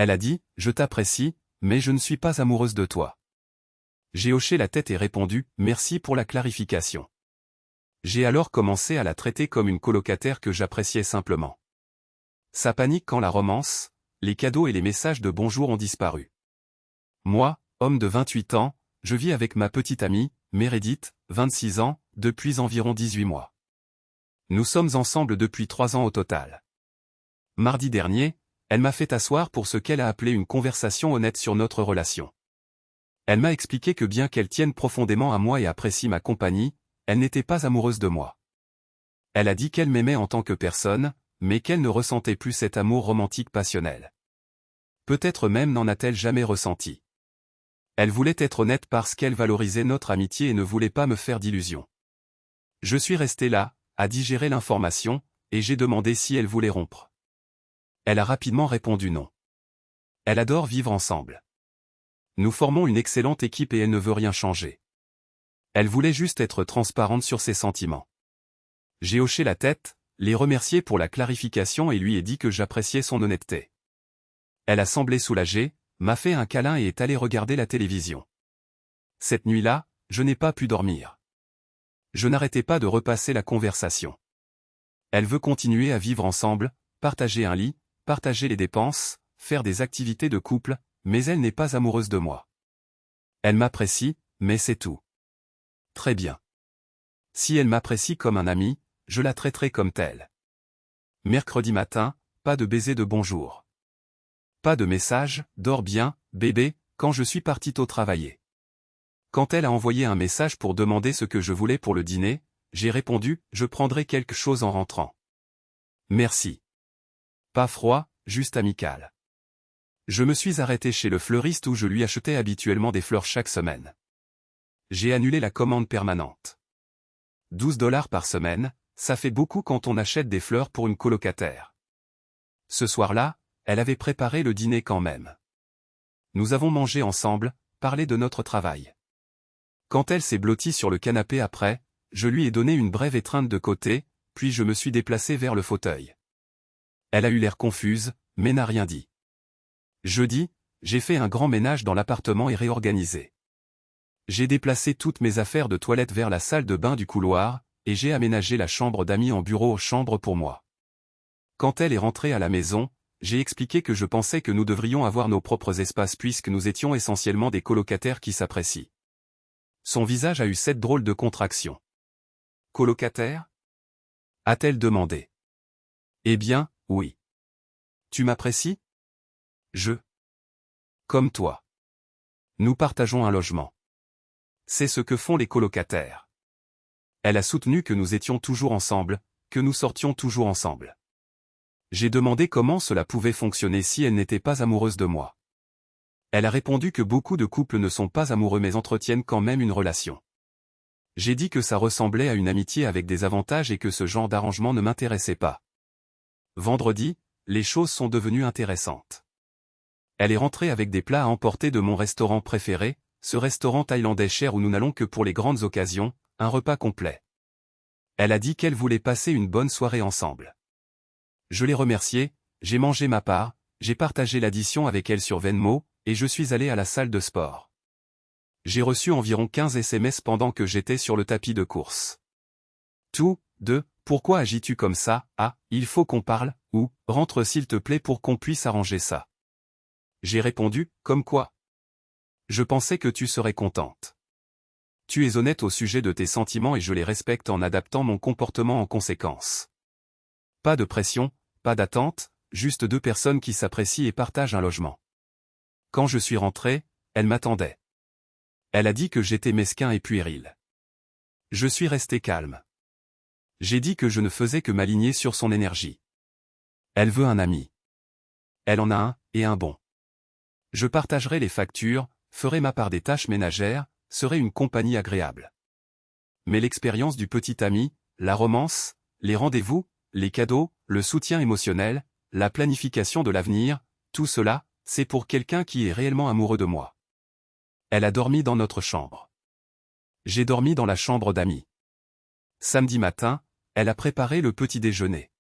Elle a dit, je t'apprécie, mais je ne suis pas amoureuse de toi. J'ai hoché la tête et répondu, merci pour la clarification. J'ai alors commencé à la traiter comme une colocataire que j'appréciais simplement. Sa panique quand la romance, les cadeaux et les messages de bonjour ont disparu. Moi, homme de 28 ans, je vis avec ma petite amie, Meredith, 26 ans, depuis environ 18 mois. Nous sommes ensemble depuis 3 ans au total. Mardi dernier, elle m'a fait asseoir pour ce qu'elle a appelé une conversation honnête sur notre relation. Elle m'a expliqué que bien qu'elle tienne profondément à moi et apprécie ma compagnie, elle n'était pas amoureuse de moi. Elle a dit qu'elle m'aimait en tant que personne, mais qu'elle ne ressentait plus cet amour romantique passionnel. Peut-être même n'en a-t-elle jamais ressenti. Elle voulait être honnête parce qu'elle valorisait notre amitié et ne voulait pas me faire d'illusions. Je suis resté là, à digérer l'information, et j'ai demandé si elle voulait rompre. Elle a rapidement répondu non. Elle adore vivre ensemble. Nous formons une excellente équipe et elle ne veut rien changer. Elle voulait juste être transparente sur ses sentiments. J'ai hoché la tête, l'ai remercié pour la clarification et lui ai dit que j'appréciais son honnêteté. Elle a semblé soulagée, m'a fait un câlin et est allée regarder la télévision. Cette nuit-là, je n'ai pas pu dormir. Je n'arrêtais pas de repasser la conversation. Elle veut continuer à vivre ensemble, partager un lit, partager les dépenses, faire des activités de couple, mais elle n'est pas amoureuse de moi. Elle m'apprécie, mais c'est tout. Très bien. Si elle m'apprécie comme un ami, je la traiterai comme telle. Mercredi matin, pas de baiser de bonjour. Pas de message, dors bien, bébé, quand je suis parti tôt travailler. Quand elle a envoyé un message pour demander ce que je voulais pour le dîner, j'ai répondu, je prendrai quelque chose en rentrant. Merci. Pas froid, juste amical. Je me suis arrêté chez le fleuriste où je lui achetais habituellement des fleurs chaque semaine. J'ai annulé la commande permanente. 12$ par semaine, ça fait beaucoup quand on achète des fleurs pour une colocataire. Ce soir-là, elle avait préparé le dîner quand même. Nous avons mangé ensemble, parlé de notre travail. Quand elle s'est blottie sur le canapé après, je lui ai donné une brève étreinte de côté, puis je me suis déplacé vers le fauteuil. Elle a eu l'air confuse, mais n'a rien dit. Jeudi, j'ai fait un grand ménage dans l'appartement et réorganisé. J'ai déplacé toutes mes affaires de toilette vers la salle de bain du couloir, et j'ai aménagé la chambre d'amis en bureau-chambre pour moi. Quand elle est rentrée à la maison, j'ai expliqué que je pensais que nous devrions avoir nos propres espaces puisque nous étions essentiellement des colocataires qui s'apprécient. Son visage a eu cette drôle de contraction. Colocataire ? A-t-elle demandé. Eh bien, oui. Tu m'apprécies ? Je. Comme toi. Nous partageons un logement. C'est ce que font les colocataires. Elle a soutenu que nous étions toujours ensemble, que nous sortions toujours ensemble. J'ai demandé comment cela pouvait fonctionner si elle n'était pas amoureuse de moi. Elle a répondu que beaucoup de couples ne sont pas amoureux mais entretiennent quand même une relation. J'ai dit que ça ressemblait à une amitié avec des avantages et que ce genre d'arrangement ne m'intéressait pas. Vendredi, les choses sont devenues intéressantes. Elle est rentrée avec des plats à emporter de mon restaurant préféré, ce restaurant thaïlandais cher où nous n'allons que pour les grandes occasions, un repas complet. Elle a dit qu'elle voulait passer une bonne soirée ensemble. Je l'ai remerciée, j'ai mangé ma part, j'ai partagé l'addition avec elle sur Venmo, et je suis allé à la salle de sport. J'ai reçu environ 15 SMS pendant que j'étais sur le tapis de course. Tout, de, pourquoi agis-tu comme ça, ah, il faut qu'on parle, ou, rentre s'il te plaît pour qu'on puisse arranger ça. J'ai répondu, comme quoi ? Je pensais que tu serais contente. Tu es honnête au sujet de tes sentiments et je les respecte en adaptant mon comportement en conséquence. Pas de pression, pas d'attente, juste deux personnes qui s'apprécient et partagent un logement. Quand je suis rentré, elle m'attendait. Elle a dit que j'étais mesquin et puéril. Je suis resté calme. J'ai dit que je ne faisais que m'aligner sur son énergie. Elle veut un ami. Elle en a un, et un bon. Je partagerai les factures, ferai ma part des tâches ménagères, serai une compagnie agréable. Mais l'expérience du petit ami, la romance, les rendez-vous, les cadeaux, le soutien émotionnel, la planification de l'avenir, tout cela, c'est pour quelqu'un qui est réellement amoureux de moi. Elle a dormi dans notre chambre. J'ai dormi dans la chambre d'amis. Samedi matin, elle a préparé le petit déjeuner.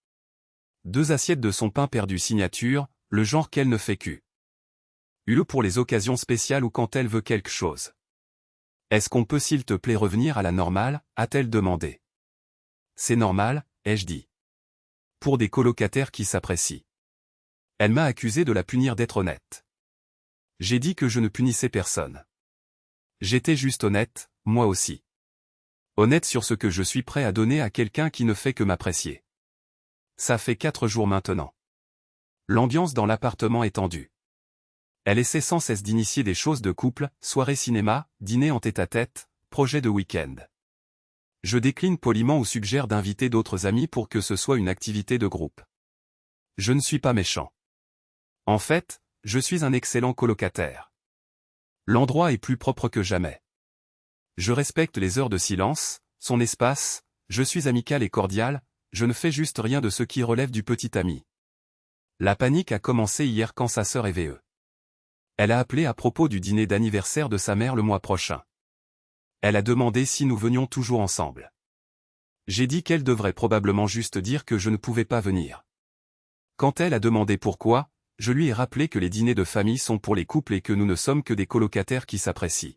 2 assiettes de son pain perdu signature, le genre qu'elle ne fait que. U-le pour les occasions spéciales ou quand elle veut quelque chose. Est-ce qu'on peut s'il te plaît revenir à la normale, a-t-elle demandé. C'est normal, ai-je dit. Pour des colocataires qui s'apprécient. Elle m'a accusé de la punir d'être honnête. J'ai dit que je ne punissais personne. J'étais juste honnête, moi aussi. Honnête sur ce que je suis prêt à donner à quelqu'un qui ne fait que m'apprécier. Ça fait 4 jours maintenant. L'ambiance dans l'appartement est tendue. Elle essaie sans cesse d'initier des choses de couple, soirée cinéma, dîner en tête-à-tête, projet de week-end. Je décline poliment ou suggère d'inviter d'autres amis pour que ce soit une activité de groupe. Je ne suis pas méchant. En fait, je suis un excellent colocataire. L'endroit est plus propre que jamais. Je respecte les heures de silence, son espace, je suis amical et cordial, je ne fais juste rien de ce qui relève du petit ami. La panique a commencé hier quand sa sœur est VE. Elle a appelé à propos du dîner d'anniversaire de sa mère le mois prochain. Elle a demandé si nous venions toujours ensemble. J'ai dit qu'elle devrait probablement juste dire que je ne pouvais pas venir. Quand elle a demandé pourquoi, je lui ai rappelé que les dîners de famille sont pour les couples et que nous ne sommes que des colocataires qui s'apprécient.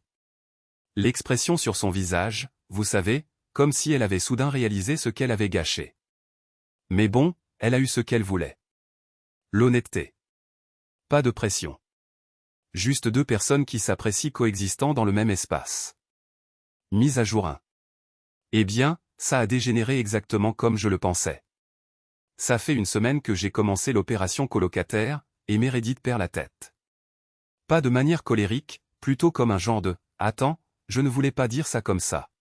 L'expression sur son visage, vous savez, comme si elle avait soudain réalisé ce qu'elle avait gâché. Mais bon, elle a eu ce qu'elle voulait. L'honnêteté. Pas de pression. Juste 2 personnes qui s'apprécient coexistant dans le même espace. Mise à jour 1. Eh bien, ça a dégénéré exactement comme je le pensais. Ça fait 1 semaine que j'ai commencé l'opération colocataire, et Meredith perd la tête. Pas de manière colérique, plutôt comme un genre de « Attends, je ne voulais pas dire ça comme ça ».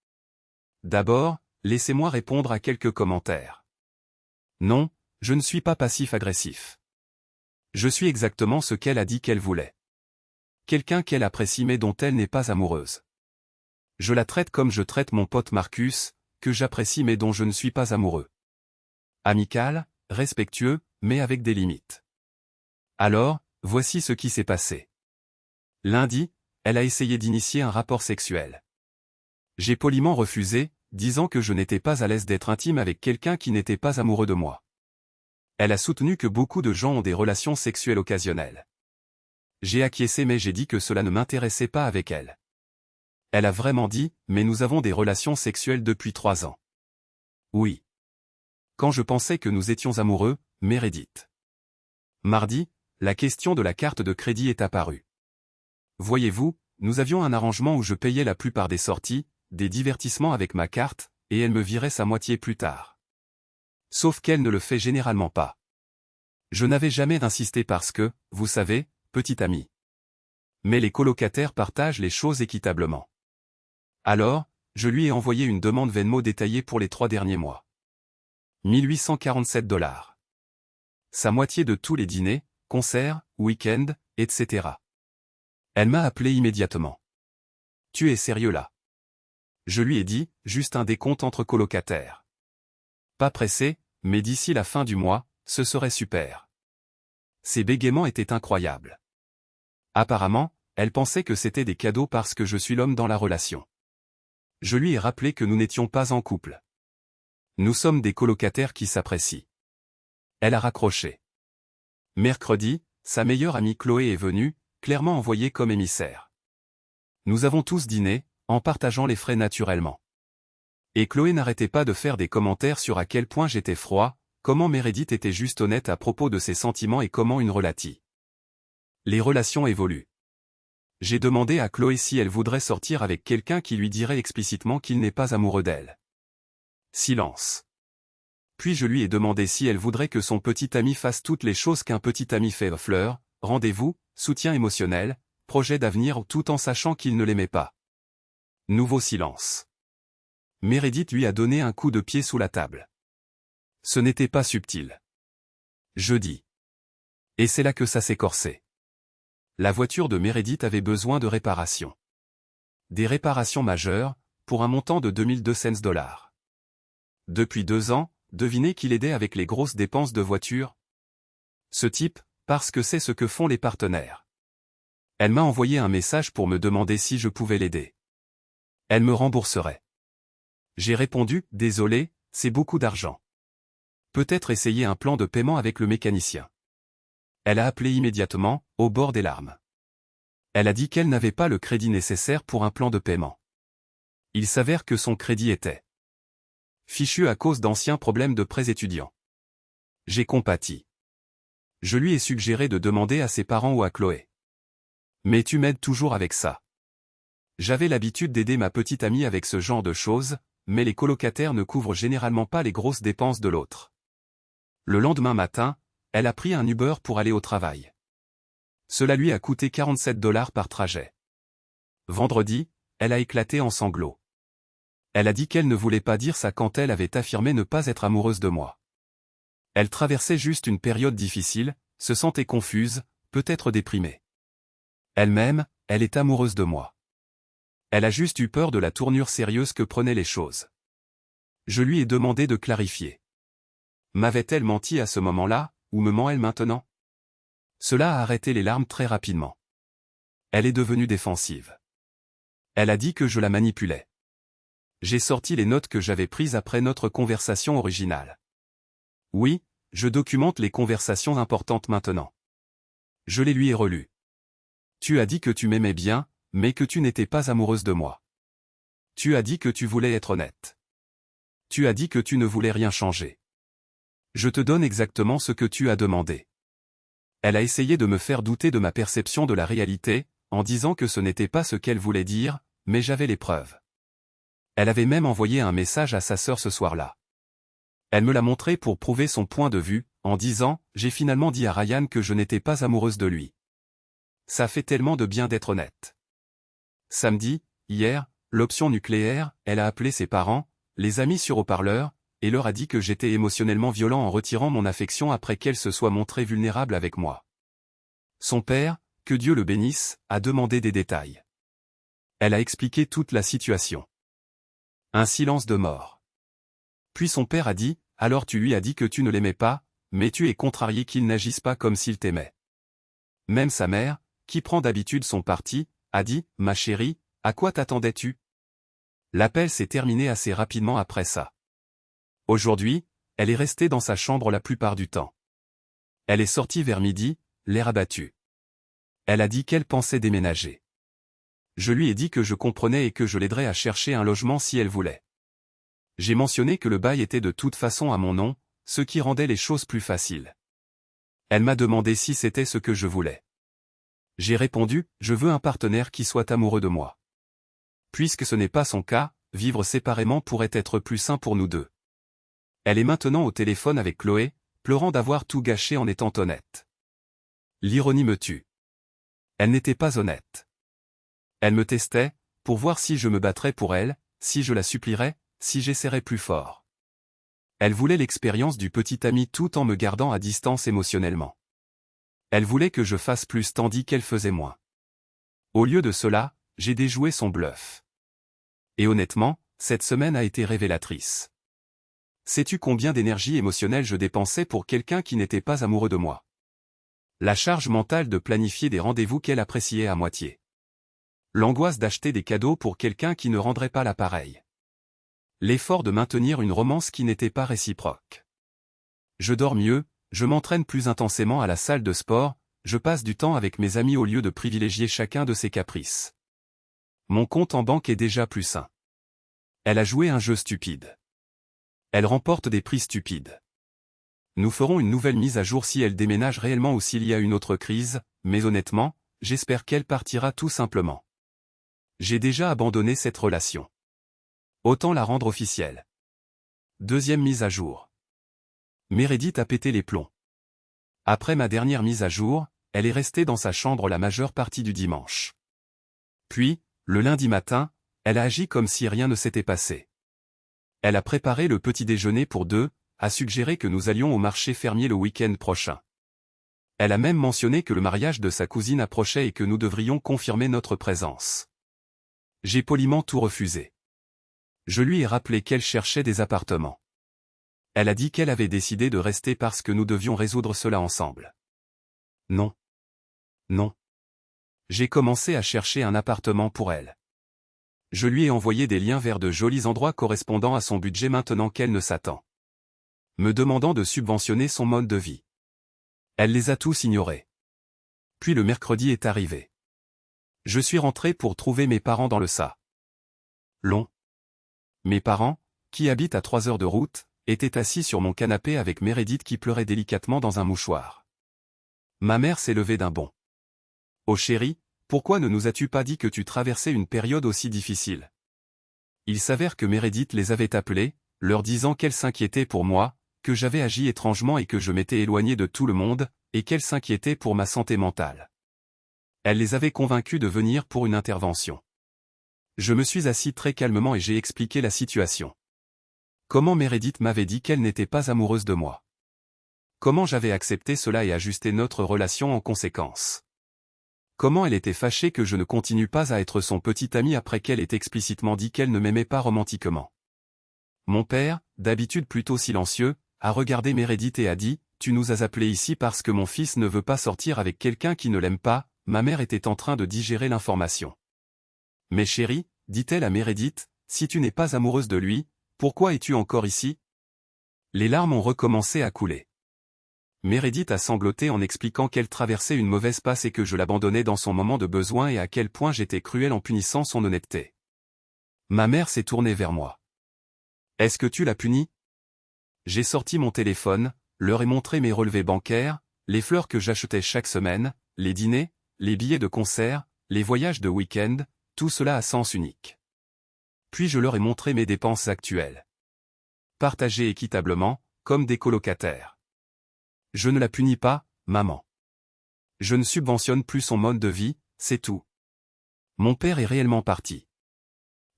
D'abord, laissez-moi répondre à quelques commentaires. Non, je ne suis pas passif-agressif. Je suis exactement ce qu'elle a dit qu'elle voulait. Quelqu'un qu'elle apprécie mais dont elle n'est pas amoureuse. Je la traite comme je traite mon pote Marcus, que j'apprécie mais dont je ne suis pas amoureux. Amical, respectueux, mais avec des limites. Alors, voici ce qui s'est passé. Lundi, elle a essayé d'initier un rapport sexuel. J'ai poliment refusé, disant que je n'étais pas à l'aise d'être intime avec quelqu'un qui n'était pas amoureux de moi. Elle a soutenu que beaucoup de gens ont des relations sexuelles occasionnelles. J'ai acquiescé mais j'ai dit que cela ne m'intéressait pas avec elle. Elle a vraiment dit, mais nous avons des relations sexuelles depuis 3 ans. Oui. Quand je pensais que nous étions amoureux, Meredith. Mardi, la question de la carte de crédit est apparue. Voyez-vous, nous avions un arrangement où je payais la plupart des sorties, des divertissements avec ma carte, et elle me virait sa moitié plus tard. Sauf qu'elle ne le fait généralement pas. Je n'avais jamais insisté parce que, vous savez, petit ami. Mais les colocataires partagent les choses équitablement. Alors, je lui ai envoyé une demande Venmo détaillée pour les 3 derniers mois. 1847 $. Sa moitié de tous les dîners, concerts, week-ends, etc. Elle m'a appelé immédiatement. Tu es sérieux là? Je lui ai dit, juste un décompte entre colocataires. Pas pressé, mais d'ici la fin du mois, ce serait super. Ses bégaiements étaient incroyables. Apparemment, elle pensait que c'était des cadeaux parce que je suis l'homme dans la relation. Je lui ai rappelé que nous n'étions pas en couple. Nous sommes des colocataires qui s'apprécient. Elle a raccroché. Mercredi, sa meilleure amie Chloé est venue, clairement envoyée comme émissaire. Nous avons tous dîné, en partageant les frais naturellement. Et Chloé n'arrêtait pas de faire des commentaires sur à quel point j'étais froid, comment Meredith était juste honnête à propos de ses sentiments et comment une relatie. Les relations évoluent. J'ai demandé à Chloé si elle voudrait sortir avec quelqu'un qui lui dirait explicitement qu'il n'est pas amoureux d'elle. Silence. Puis je lui ai demandé si elle voudrait que son petit ami fasse toutes les choses qu'un petit ami fait, fleurs, rendez-vous, soutien émotionnel, projet d'avenir tout en sachant qu'il ne l'aimait pas. Nouveau silence. Meredith lui a donné un coup de pied sous la table. Ce n'était pas subtil. Jeudi. Et c'est là que ça s'est corsé. La voiture de Meredith avait besoin de réparations. Des réparations majeures, pour un montant de 2200 $. Depuis 2 ans, devinez qui l'aidait avec les grosses dépenses de voiture? Ce type, parce que c'est ce que font les partenaires. Elle m'a envoyé un message pour me demander si je pouvais l'aider. Elle me rembourserait. J'ai répondu, désolé, c'est beaucoup d'argent. Peut-être essayer un plan de paiement avec le mécanicien. Elle a appelé immédiatement, au bord des larmes. Elle a dit qu'elle n'avait pas le crédit nécessaire pour un plan de paiement. Il s'avère que son crédit était fichu à cause d'anciens problèmes de prêts étudiants. J'ai compati. Je lui ai suggéré de demander à ses parents ou à Chloé. Mais tu m'aides toujours avec ça. J'avais l'habitude d'aider ma petite amie avec ce genre de choses, mais les colocataires ne couvrent généralement pas les grosses dépenses de l'autre. Le lendemain matin, elle a pris un Uber pour aller au travail. Cela lui a coûté 47 $ par trajet. Vendredi, elle a éclaté en sanglots. Elle a dit qu'elle ne voulait pas dire ça quand elle avait affirmé ne pas être amoureuse de moi. Elle traversait juste une période difficile, se sentait confuse, peut-être déprimée. Elle-même, elle est amoureuse de moi. Elle a juste eu peur de la tournure sérieuse que prenaient les choses. Je lui ai demandé de clarifier. M'avait-elle menti à ce moment-là, ou me ment-elle maintenant? Cela a arrêté les larmes très rapidement. Elle est devenue défensive. Elle a dit que je la manipulais. J'ai sorti les notes que j'avais prises après notre conversation originale. Oui, je documente les conversations importantes maintenant. Je les lui ai relues. Tu as dit que tu m'aimais bien, mais que tu n'étais pas amoureuse de moi. Tu as dit que tu voulais être honnête. Tu as dit que tu ne voulais rien changer. Je te donne exactement ce que tu as demandé. Elle a essayé de me faire douter de ma perception de la réalité, en disant que ce n'était pas ce qu'elle voulait dire, mais j'avais les preuves. Elle avait même envoyé un message à sa sœur ce soir-là. Elle me l'a montré pour prouver son point de vue, en disant « J'ai finalement dit à Ryan que je n'étais pas amoureuse de lui. Ça fait tellement de bien d'être honnête. » Samedi, hier, l'option nucléaire, elle a appelé ses parents, les amis sur haut-parleur, et leur a dit que j'étais émotionnellement violent en retirant mon affection après qu'elle se soit montrée vulnérable avec moi. Son père, que Dieu le bénisse, a demandé des détails. Elle a expliqué toute la situation. Un silence de mort. Puis son père a dit, alors tu lui as dit que tu ne l'aimais pas, mais tu es contrarié qu'il n'agisse pas comme s'il t'aimait. Même sa mère, qui prend d'habitude son parti, a dit, ma chérie, à quoi t'attendais-tu? L'appel s'est terminé assez rapidement après ça. Aujourd'hui, elle est restée dans sa chambre la plupart du temps. Elle est sortie vers midi, l'air abattu. Elle a dit qu'elle pensait déménager. Je lui ai dit que je comprenais et que je l'aiderais à chercher un logement si elle voulait. J'ai mentionné que le bail était de toute façon à mon nom, ce qui rendait les choses plus faciles. Elle m'a demandé si c'était ce que je voulais. J'ai répondu, je veux un partenaire qui soit amoureux de moi. Puisque ce n'est pas son cas, vivre séparément pourrait être plus sain pour nous deux. Elle est maintenant au téléphone avec Chloé, pleurant d'avoir tout gâché en étant honnête. L'ironie me tue. Elle n'était pas honnête. Elle me testait, pour voir si je me battrais pour elle, si je la supplierais, si j'essaierais plus fort. Elle voulait l'expérience du petit ami tout en me gardant à distance émotionnellement. Elle voulait que je fasse plus tandis qu'elle faisait moins. Au lieu de cela, j'ai déjoué son bluff. Et honnêtement, cette semaine a été révélatrice. Sais-tu combien d'énergie émotionnelle je dépensais pour quelqu'un qui n'était pas amoureux de moi? La charge mentale de planifier des rendez-vous qu'elle appréciait à moitié. L'angoisse d'acheter des cadeaux pour quelqu'un qui ne rendrait pas l'appareil. L'effort de maintenir une romance qui n'était pas réciproque. Je dors mieux, je m'entraîne plus intensément à la salle de sport, je passe du temps avec mes amis au lieu de privilégier chacun de ses caprices. Mon compte en banque est déjà plus sain. Elle a joué un jeu stupide. Elle remporte des prix stupides. Nous ferons une nouvelle mise à jour si elle déménage réellement ou s'il y a une autre crise, mais honnêtement, j'espère qu'elle partira tout simplement. J'ai déjà abandonné cette relation. Autant la rendre officielle. Deuxième mise à jour. Meredith a pété les plombs. Après ma dernière mise à jour, elle est restée dans sa chambre la majeure partie du dimanche. Puis, le lundi matin, elle a agi comme si rien ne s'était passé. Elle a préparé le petit déjeuner pour deux, a suggéré que nous allions au marché fermier le week-end prochain. Elle a même mentionné que le mariage de sa cousine approchait et que nous devrions confirmer notre présence. J'ai poliment tout refusé. Je lui ai rappelé qu'elle cherchait des appartements. Elle a dit qu'elle avait décidé de rester parce que nous devions résoudre cela ensemble. Non. Non. J'ai commencé à chercher un appartement pour elle. Je lui ai envoyé des liens vers de jolis endroits correspondant à son budget maintenant qu'elle ne s'attend. Me demandant de subventionner son mode de vie. Elle les a tous ignorés. Puis le mercredi est arrivé. Je suis rentré pour trouver mes parents dans le salon. Mes parents, qui habitent à 3 heures de route, étaient assis sur mon canapé avec Meredith qui pleurait délicatement dans un mouchoir. Ma mère s'est levée d'un bond. Oh chérie, pourquoi ne nous as-tu pas dit que tu traversais une période aussi difficile? Il s'avère que Meredith les avait appelés, leur disant qu'elle s'inquiétait pour moi, que j'avais agi étrangement et que je m'étais éloigné de tout le monde, et qu'elle s'inquiétait pour ma santé mentale. Elle les avait convaincus de venir pour une intervention. Je me suis assis très calmement et j'ai expliqué la situation. Comment Meredith m'avait dit qu'elle n'était pas amoureuse de moi. Comment j'avais accepté cela et ajusté notre relation en conséquence. Comment elle était fâchée que je ne continue pas à être son petit ami après qu'elle ait explicitement dit qu'elle ne m'aimait pas romantiquement. Mon père, d'habitude plutôt silencieux, a regardé Meredith et a dit « Tu nous as appelés ici parce que mon fils ne veut pas sortir avec quelqu'un qui ne l'aime pas ». Ma mère était en train de digérer l'information. « Mais chérie, dit-elle à Meredith, si tu n'es pas amoureuse de lui, pourquoi es-tu encore ici ?» Les larmes ont recommencé à couler. Meredith a sangloté en expliquant qu'elle traversait une mauvaise passe et que je l'abandonnais dans son moment de besoin et à quel point j'étais cruel en punissant son honnêteté. Ma mère s'est tournée vers moi. « Est-ce que tu l'as puni ?» J'ai sorti mon téléphone, leur ai montré mes relevés bancaires, les fleurs que j'achetais chaque semaine, les dîners, les billets de concert, les voyages de week-end, tout cela à sens unique. Puis je leur ai montré mes dépenses actuelles. Partagées équitablement, comme des colocataires. Je ne la punis pas, maman. Je ne subventionne plus son mode de vie, c'est tout. Mon père est réellement parti.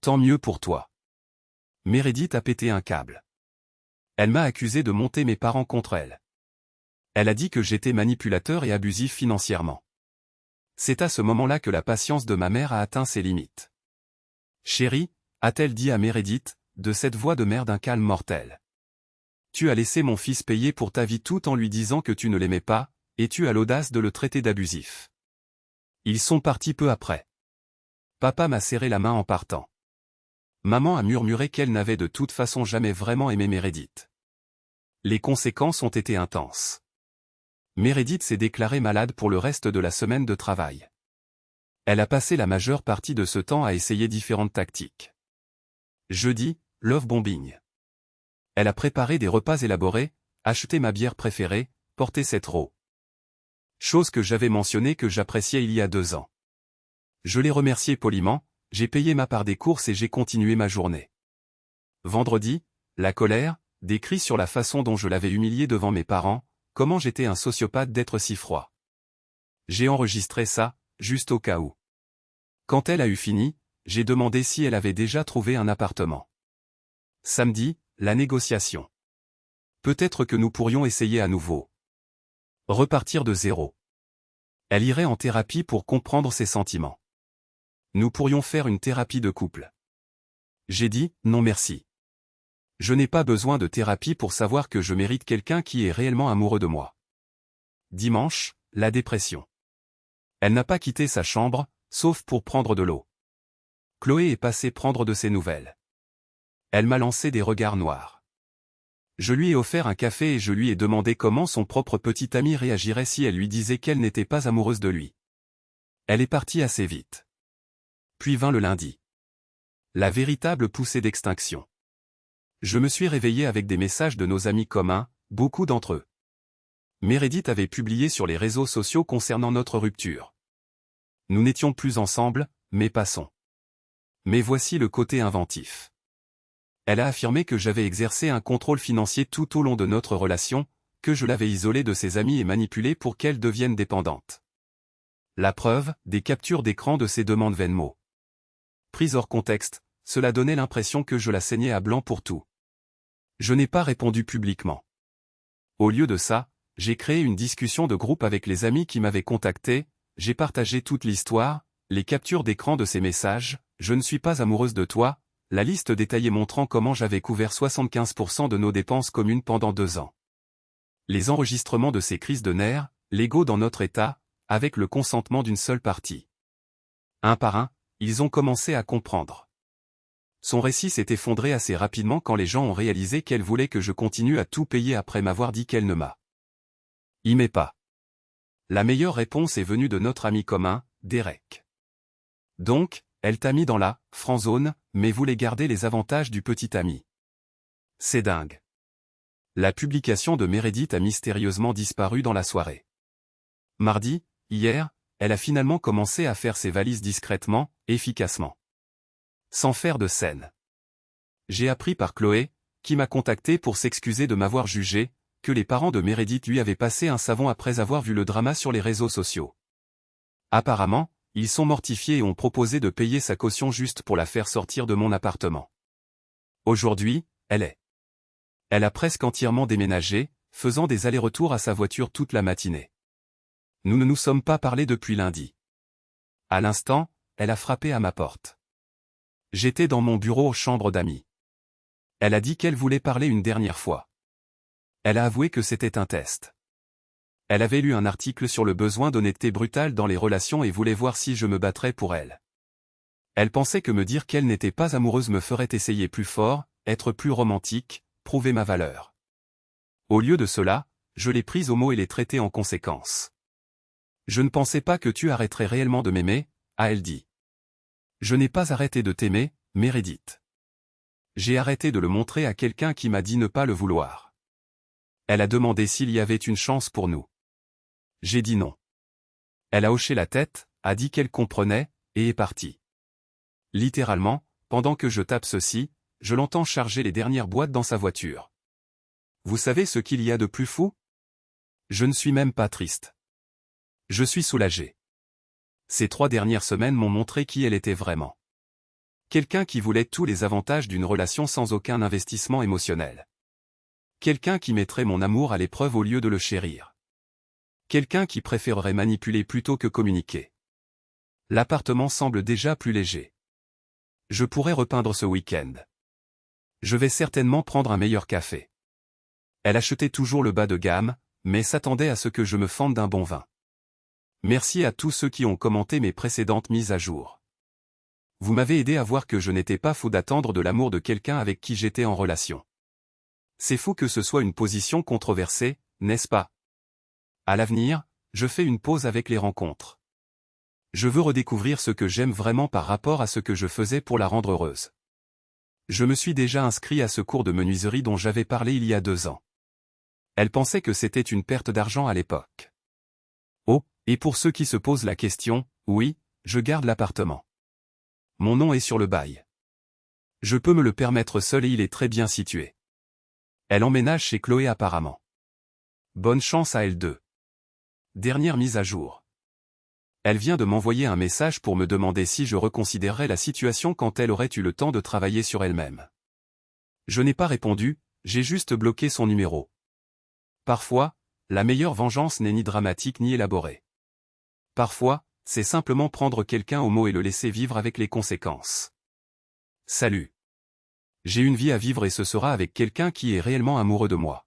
Tant mieux pour toi. Meredith a pété un câble. Elle m'a accusé de monter mes parents contre elle. Elle a dit que j'étais manipulateur et abusif financièrement. C'est à ce moment-là que la patience de ma mère a atteint ses limites. Chérie, a-t-elle dit à Meredith, de cette voix de mère d'un calme mortel. Tu as laissé mon fils payer pour ta vie tout en lui disant que tu ne l'aimais pas, et tu as l'audace de le traiter d'abusif. Ils sont partis peu après. Papa m'a serré la main en partant. Maman a murmuré qu'elle n'avait de toute façon jamais vraiment aimé Meredith. Les conséquences ont été intenses. Meredith s'est déclarée malade pour le reste de la semaine de travail. Elle a passé la majeure partie de ce temps à essayer différentes tactiques. Jeudi, love bombing. Elle a préparé des repas élaborés, acheté ma bière préférée, porté cette robe. Chose que j'avais mentionnée que j'appréciais il y a 2 ans. Je l'ai remerciée poliment, j'ai payé ma part des courses et j'ai continué ma journée. Vendredi, la colère, des cris sur la façon dont je l'avais humiliée devant mes parents, comment j'étais un sociopathe d'être si froid. J'ai enregistré ça, juste au cas où. Quand elle a eu fini, j'ai demandé si elle avait déjà trouvé un appartement. Samedi, la négociation. Peut-être que nous pourrions essayer à nouveau. Repartir de zéro. Elle irait en thérapie pour comprendre ses sentiments. Nous pourrions faire une thérapie de couple. J'ai dit, non merci. Je n'ai pas besoin de thérapie pour savoir que je mérite quelqu'un qui est réellement amoureux de moi. Dimanche, la dépression. Elle n'a pas quitté sa chambre, sauf pour prendre de l'eau. Chloé est passée prendre de ses nouvelles. Elle m'a lancé des regards noirs. Je lui ai offert un café et je lui ai demandé comment son propre petit ami réagirait si elle lui disait qu'elle n'était pas amoureuse de lui. Elle est partie assez vite. Puis vint le lundi. La véritable poussée d'extinction. Je me suis réveillé avec des messages de nos amis communs, beaucoup d'entre eux. Meredith avait publié sur les réseaux sociaux concernant notre rupture. Nous n'étions plus ensemble, mais passons. Mais voici le côté inventif. Elle a affirmé que j'avais exercé un contrôle financier tout au long de notre relation, que je l'avais isolée de ses amis et manipulée pour qu'elle devienne dépendante. La preuve, des captures d'écran de ses demandes Venmo. Prise hors contexte, cela donnait l'impression que je la saignais à blanc pour tout. Je n'ai pas répondu publiquement. Au lieu de ça, j'ai créé une discussion de groupe avec les amis qui m'avaient contacté, j'ai partagé toute l'histoire, les captures d'écran de ces messages, je ne suis pas amoureuse de toi, la liste détaillée montrant comment j'avais couvert 75% de nos dépenses communes pendant 2 ans. Les enregistrements de ces crises de nerfs, légaux dans notre état, avec le consentement d'une seule partie. Un par un, ils ont commencé à comprendre. Son récit s'est effondré assez rapidement quand les gens ont réalisé qu'elle voulait que je continue à tout payer après m'avoir dit qu'elle ne m'aimait pas. La meilleure réponse est venue de notre ami commun, Derek. Donc, elle t'a mis dans la « friendzone », mais voulait garder les avantages du petit ami. C'est dingue. La publication de Meredith a mystérieusement disparu dans la soirée. Mardi, hier, elle a finalement commencé à faire ses valises discrètement, efficacement. Sans faire de scène. J'ai appris par Chloé, qui m'a contacté pour s'excuser de m'avoir jugé, que les parents de Meredith lui avaient passé un savon après avoir vu le drama sur les réseaux sociaux. Apparemment, ils sont mortifiés et ont proposé de payer sa caution juste pour la faire sortir de mon appartement. Aujourd'hui, elle a presque entièrement déménagé, faisant des allers-retours à sa voiture toute la matinée. Nous ne nous sommes pas parlé depuis lundi. À l'instant, elle a frappé à ma porte. J'étais dans mon bureau aux chambres d'amis. Elle a dit qu'elle voulait parler une dernière fois. Elle a avoué que c'était un test. Elle avait lu un article sur le besoin d'honnêteté brutale dans les relations et voulait voir si je me battrais pour elle. Elle pensait que me dire qu'elle n'était pas amoureuse me ferait essayer plus fort, être plus romantique, prouver ma valeur. Au lieu de cela, je l'ai prise au mot et l'ai traitée en conséquence. Je ne pensais pas que tu arrêterais réellement de m'aimer, a-t-elle dit. Je n'ai pas arrêté de t'aimer, Meredith. J'ai arrêté de le montrer à quelqu'un qui m'a dit ne pas le vouloir. Elle a demandé s'il y avait une chance pour nous. J'ai dit non. Elle a hoché la tête, a dit qu'elle comprenait, et est partie. Littéralement, pendant que je tape ceci, je l'entends charger les dernières boîtes dans sa voiture. Vous savez ce qu'il y a de plus fou? Je ne suis même pas triste. Je suis soulagé. Ces 3 dernières semaines m'ont montré qui elle était vraiment. Quelqu'un qui voulait tous les avantages d'une relation sans aucun investissement émotionnel. Quelqu'un qui mettrait mon amour à l'épreuve au lieu de le chérir. Quelqu'un qui préférerait manipuler plutôt que communiquer. L'appartement semble déjà plus léger. Je pourrais repeindre ce week-end. Je vais certainement prendre un meilleur café. Elle achetait toujours le bas de gamme, mais s'attendait à ce que je me fende d'un bon vin. Merci à tous ceux qui ont commenté mes précédentes mises à jour. Vous m'avez aidé à voir que je n'étais pas fou d'attendre de l'amour de quelqu'un avec qui j'étais en relation. C'est fou que ce soit une position controversée, n'est-ce pas? À l'avenir, je fais une pause avec les rencontres. Je veux redécouvrir ce que j'aime vraiment par rapport à ce que je faisais pour la rendre heureuse. Je me suis déjà inscrit à ce cours de menuiserie dont j'avais parlé il y a 2 ans. Elle pensait que c'était une perte d'argent à l'époque. Oh, et pour ceux qui se posent la question, oui, je garde l'appartement. Mon nom est sur le bail. Je peux me le permettre seul et il est très bien situé. Elle emménage chez Chloé apparemment. Bonne chance à elle deux. Dernière mise à jour. Elle vient de m'envoyer un message pour me demander si je reconsidérerais la situation quand elle aurait eu le temps de travailler sur elle-même. Je n'ai pas répondu, j'ai juste bloqué son numéro. Parfois, la meilleure vengeance n'est ni dramatique ni élaborée. Parfois, c'est simplement prendre quelqu'un au mot et le laisser vivre avec les conséquences. Salut. J'ai une vie à vivre et ce sera avec quelqu'un qui est réellement amoureux de moi.